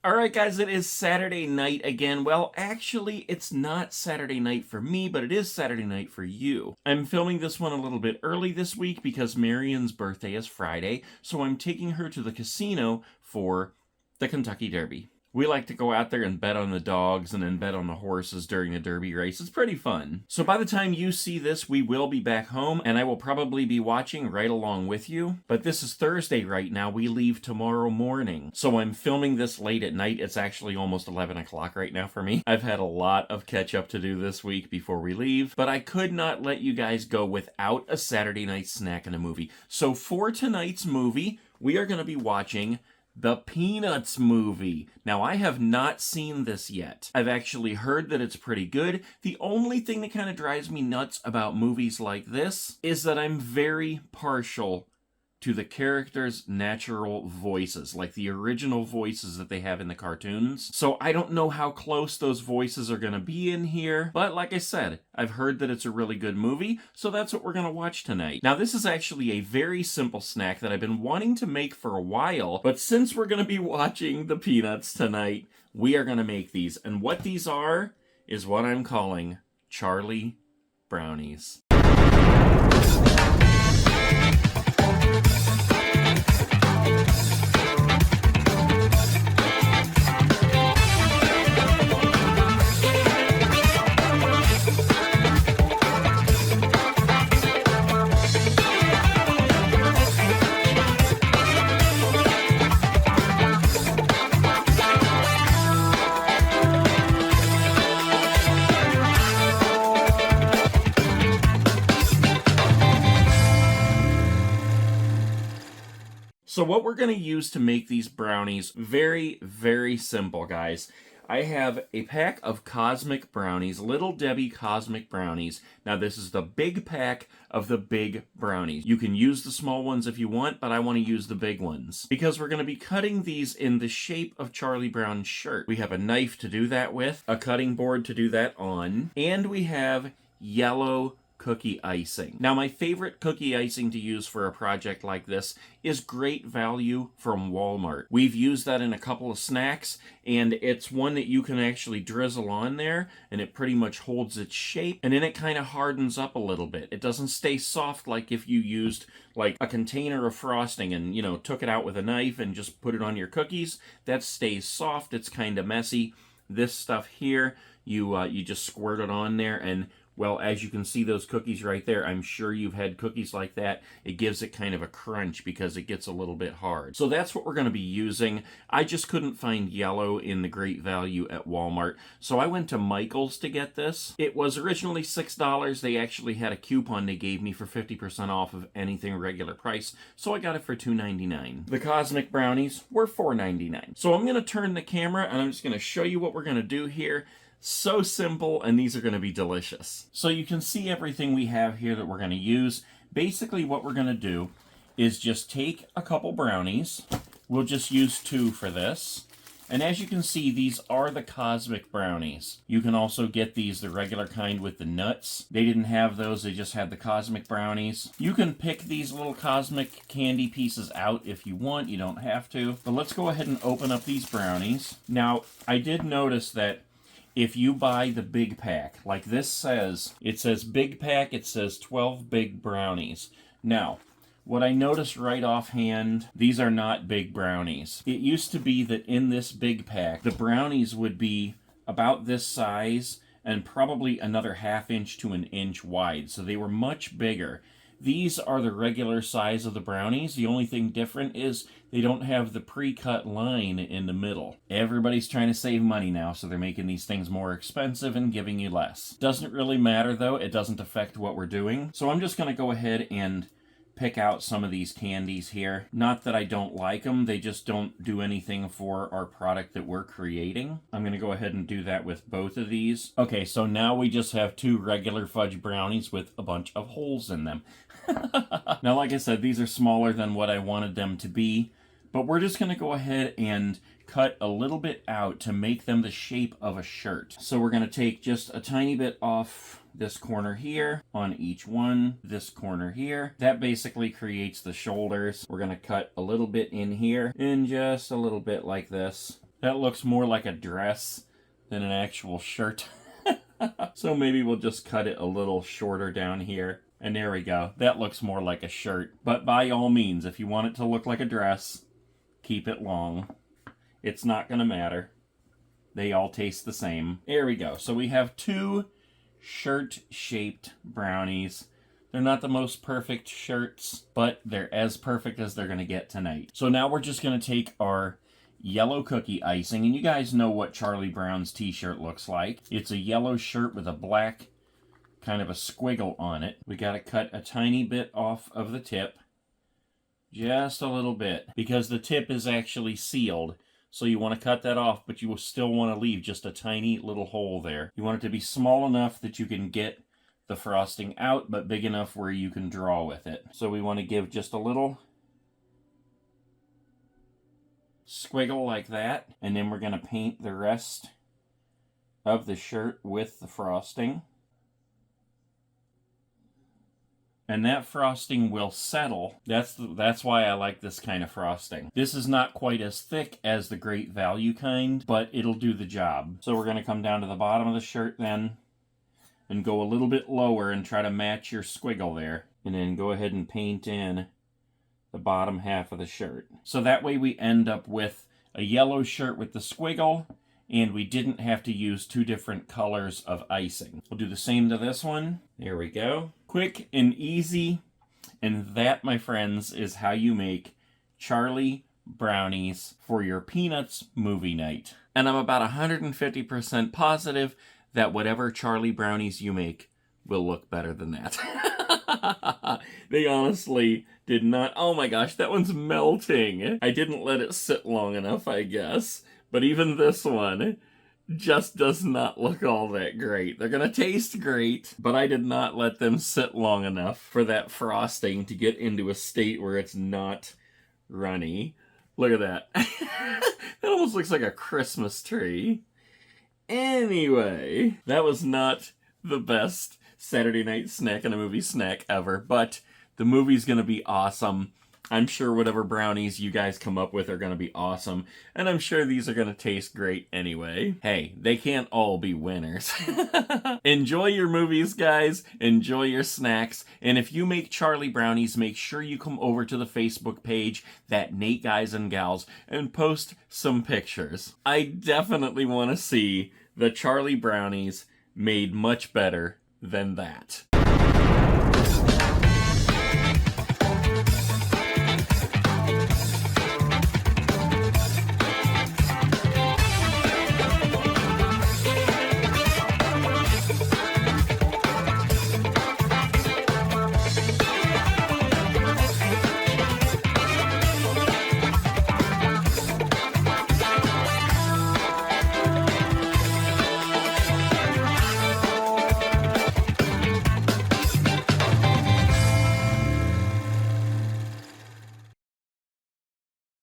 Alright guys, it is Saturday night again. Well, actually, it's not Saturday night for me, but it is Saturday night for you. I'm filming this one a little bit early this week because Marion's birthday is Friday, so I'm taking her to the casino for the Kentucky Derby. We like to go out there and bet on the dogs and then bet on the horses during the Derby race. It's pretty fun. So by the time you see this, we will be back home, and I will probably be watching right along with you. But this is Thursday right now. We leave tomorrow morning. So I'm filming this late at night. It's actually almost 11 o'clock right now for me. I've had a lot of catch up to do this week before we leave, but I could not let you guys go without a Saturday night snack and a movie. So for tonight's movie, we are going to be watching the Peanuts movie. Now, I have not seen this yet. I've actually heard that it's pretty good. The only thing that kind of drives me nuts about movies like this is that I'm very partial to the characters' natural voices, like the original voices that they have in the cartoons. So I don't know how close those voices are going to be in here, but like I said, I've heard that it's a really good movie, so that's what we're going to watch tonight. Now, this is actually a very simple snack that I've been wanting to make for a while, but since we're going to be watching the Peanuts tonight, we are going to make these. And what these are is what I'm calling Charlie Brownies. So what we're going to use to make these brownies, very, very simple, guys. I have a pack of Cosmic Brownies, Little Debbie Cosmic Brownies. Now, this is the big pack of the big brownies. You can use the small ones if you want, but I want to use the big ones because we're going to be cutting these in the shape of Charlie Brown's shirt. We have a knife to do that with, a cutting board to do that on, and we have yellow cookie icing. Now, my favorite cookie icing to use for a project like this is Great Value from Walmart. We've used that in a couple of snacks, and it's one that you can actually drizzle on there, and it pretty much holds its shape, and then it kind of hardens up a little bit. It doesn't stay soft like if you used like a container of frosting and, you know, took it out with a knife and just put it on your cookies. That stays soft. It's kind of messy. This stuff here, you just squirt it on there, and well, as you can see those cookies right there, I'm sure you've had cookies like that. It gives it kind of a crunch because it gets a little bit hard. So that's what we're going to be using. I just couldn't find yellow in the Great Value at Walmart, so I went to Michael's to get this. It was originally $6. They actually had a coupon they gave me for 50% off of anything regular price, so I got it for $2.99. The Cosmic Brownies were $4.99. So I'm going to turn the camera, and I'm just going to show you what we're going to do here. So simple, and these are going to be delicious. So you can see everything we have here that we're going to use. Basically what we're going to do is just take a couple brownies. We'll just use 2 for this. And as you can see, these are the Cosmic Brownies. You can also get these, the regular kind with the nuts. They didn't have those, they just had the Cosmic Brownies. You can pick these little Cosmic candy pieces out if you want, you don't have to. But let's go ahead and open up these brownies. Now, I did notice that if you buy the big pack, like this says, it says big pack, it says 12 big brownies. Now, what I noticed right offhand, these are not big brownies. It used to be that in this big pack, the brownies would be about this size and probably another ½ inch to an inch wide, so they were much bigger. These are the regular size of the brownies. The only thing different is they don't have the pre-cut line in the middle. Everybody's trying to save money now, so they're making these things more expensive and giving you less. Doesn't really matter, though. It doesn't affect what we're doing. So I'm just going to go ahead and pick out some of these candies here. Not that I don't like them, they just don't do anything for our product that we're creating. I'm going to go ahead and do that with both of these. Okay, so now we just have 2 regular fudge brownies with a bunch of holes in them. Now, like I said, these are smaller than what I wanted them to be, but we're just going to go ahead and cut a little bit out to make them the shape of a shirt. So we're going to take just a tiny bit off this corner here on each one, this corner here. That basically creates the shoulders. We're going to cut a little bit in here and just a little bit like this. That looks more like a dress than an actual shirt. So maybe we'll just cut it a little shorter down here. And there we go. That looks more like a shirt. But by all means, if you want it to look like a dress, keep it long. It's not going to matter. They all taste the same. There we go. So we have 2 shirt-shaped brownies. They're not the most perfect shirts, but they're as perfect as they're going to get tonight. So now we're just going to take our yellow cookie icing, and you guys know what Charlie Brown's t-shirt looks like. It's a yellow shirt with a black kind of a squiggle on it. We got to cut a tiny bit off of the tip. Just a little bit, because the tip is actually sealed. So you want to cut that off, but you will still want to leave just a tiny little hole there. You want it to be small enough that you can get the frosting out, but big enough where you can draw with it. So we want to give just a little squiggle like that, and then we're going to paint the rest of the shirt with the frosting. And that frosting will settle. That's why I like this kind of frosting. This is not quite as thick as the Great Value kind, but it'll do the job. So we're going to come down to the bottom of the shirt then, and go a little bit lower and try to match your squiggle there. And then go ahead and paint in the bottom half of the shirt. So that way we end up with a yellow shirt with the squiggle, and we didn't have to use 2 different colors of icing. We'll do the same to this one. There we go. Quick and easy. And that, my friends, is how you make Charlie Brownies for your Peanuts movie night. And I'm about 150% positive that whatever Charlie Brownies you make will look better than that. They honestly did not. Oh my gosh, that one's melting. I didn't let it sit long enough, I guess. But even this one just does not look all that great. They're going to taste great, but I did not let them sit long enough for that frosting to get into a state where it's not runny. Look at that. That almost looks like a Christmas tree. Anyway, that was not the best Saturday night snack in a movie snack ever, but the movie's going to be awesome. I'm sure whatever brownies you guys come up with are going to be awesome, and I'm sure these are going to taste great anyway. Hey, they can't all be winners. Enjoy your movies, guys. Enjoy your snacks. And if you make Charlie Brownies, make sure you come over to the Facebook page, That Nate Guys and Gals, and post some pictures. I definitely want to see the Charlie Brownies made much better than that.